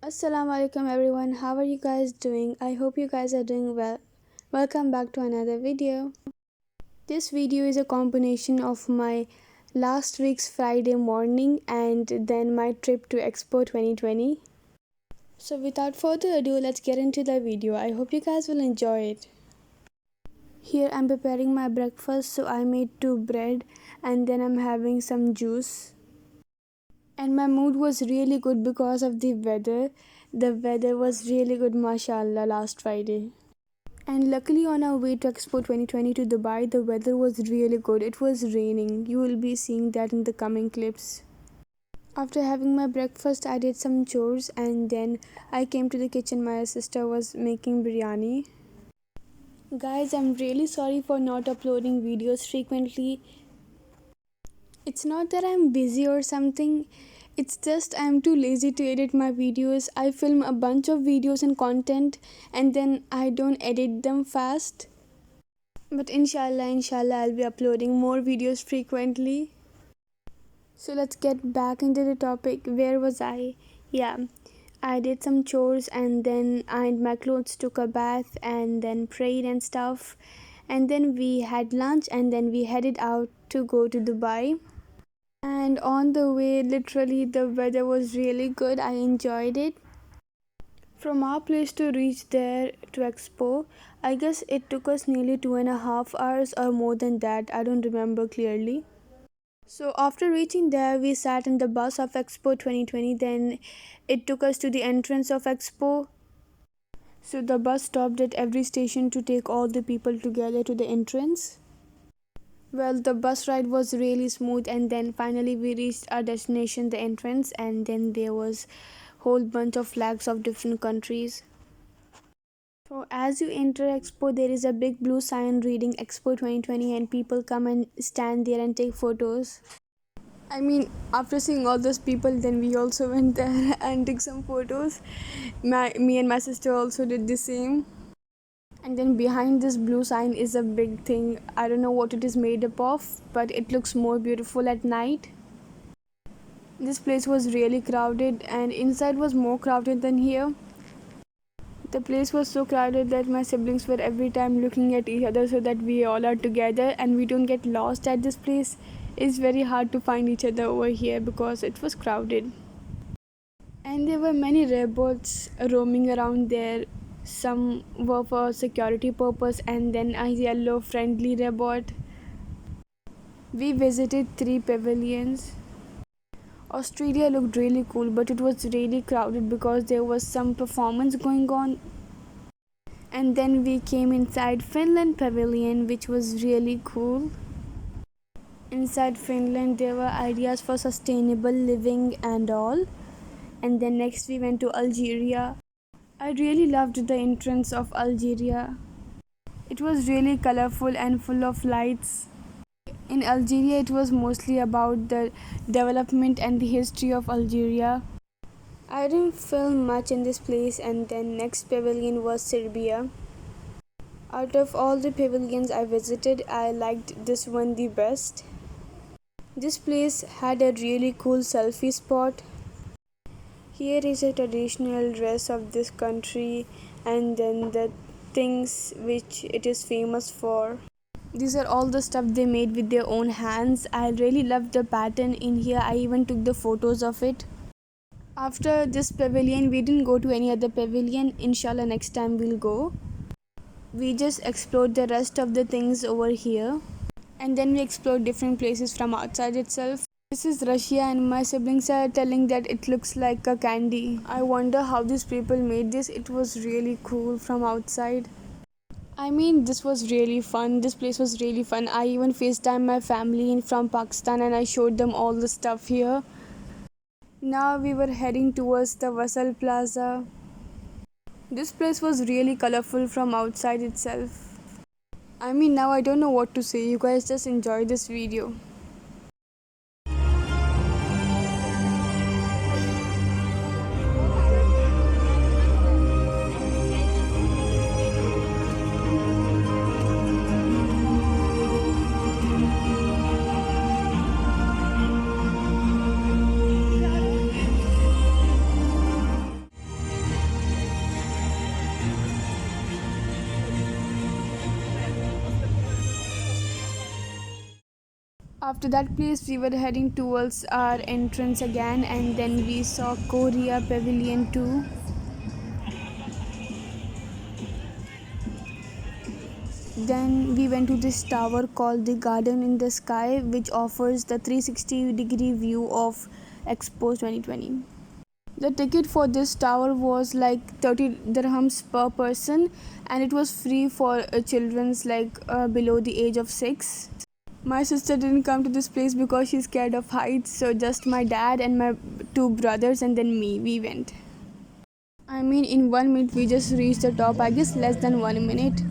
Assalamu alaikum everyone. How are you guys doing? I hope you guys are doing well. Welcome back to another video. This video is a combination of my last week's Friday morning and then my trip to Expo 2020. So without further ado, let's get into the video. I hope you guys will enjoy it. Here I'm preparing my breakfast, so I made two bread and then I'm having some juice. And my mood was really good because of the weather. The weather was really good, mashallah, last Friday. And luckily, on our way to Expo 2020 to Dubai, the weather was really good. It was raining. You will be seeing that in the coming clips. After having my breakfast, I did some chores and then I came to the kitchen. My sister was making biryani. Guys, I'm really sorry for not uploading videos frequently. It's not that I'm busy or something. It's just I'm too lazy to edit my videos. I film a bunch of videos and content and then I don't edit them fast. But inshallah, I'll be uploading more videos frequently. So let's get back into the topic. Where was I? Yeah, I did some chores and then ironed my clothes, took a bath, and then prayed and stuff. And then we had lunch and then we headed out to go to Dubai. And on the way, literally, the weather was really good. I enjoyed it. From our place to reach there to Expo, I guess it took us nearly 2.5 hours or more than that. I don't remember clearly. So after reaching there, we sat in the bus of Expo 2020. Then it took us to the entrance of Expo. So the bus stopped at every station to take all the people together to the entrance. Well, the bus ride was really smooth and then finally we reached our destination, the entrance, and then there was whole bunch of flags of different countries. So as you enter Expo, there is a big blue sign reading Expo 2020 and people come and stand there and take photos. I mean, after seeing all those people, then we also went there and took some photos. Me and my sister also did the same. And then behind this blue sign is a big thing. I don't know what it is made up of, but it looks more beautiful at night. This place was really crowded and inside was more crowded than here. The place was so crowded that my siblings were every time looking at each other so that we all are together and we don't get lost at this place. It's very hard to find each other over here because it was crowded. And there were many robots roaming around there. Some were for security purpose and then a yellow friendly robot. We visited 3 pavilions. Australia looked really cool, but it was really crowded because there was some performance going on. And then we came inside Finland pavilion, which was really cool. Inside Finland there were ideas for sustainable living and all. And then next we went to Algeria. I really loved the entrance of Algeria. It was really colorful and full of lights. In Algeria, it was mostly about the development and the history of Algeria. I didn't film much in this place, and then next pavilion was Serbia. Out of all the pavilions I visited, I liked this one the best. This place had a really cool selfie spot. Here is a traditional dress of this country and then the things which it is famous for. These are all the stuff they made with their own hands. I really loved the pattern in here. I even took the photos of it. After this pavilion, we didn't go to any other pavilion. Inshallah, next time we'll go. We just explored the rest of the things over here. And then we explored different places from outside itself. This is Russia and my siblings are telling that it looks like a candy. I wonder how these people made this. It was really cool from outside. I mean, this was really fun. This place was really fun. I even FaceTime my family from Pakistan and I showed them all the stuff here. Now we were heading towards the Vasal Plaza. This place was really colorful from outside itself. I mean, now I don't know what to say. You guys just enjoy this video. After that place, we were heading towards our entrance again, and then we saw Korea Pavilion too. Then we went to this tower called the Garden in the Sky, which offers the 360-degree view of Expo 2020. The ticket for this tower was like 30 dirhams per person, and it was free for children's below the age of 6. My sister didn't come to this place because she's scared of heights, so just my dad and my two brothers and then me, we went. I mean, in 1 minute we just reached the top, I guess less than 1 minute.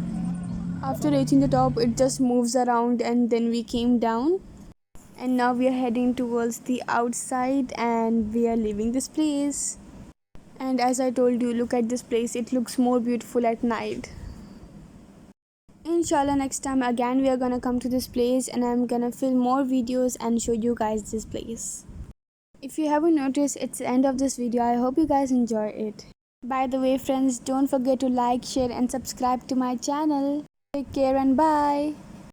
After reaching the top, it just moves around and then we came down. And now we are heading towards the outside and we are leaving this place. And as I told you, look at this place, it looks more beautiful at night. Inshallah, next time again we are gonna come to this place and I'm gonna film more videos and show you guys this place. If you haven't noticed, it's the end of this video. I hope you guys enjoy it. By the way friends, don't forget to like, share and subscribe to my channel. Take care and bye.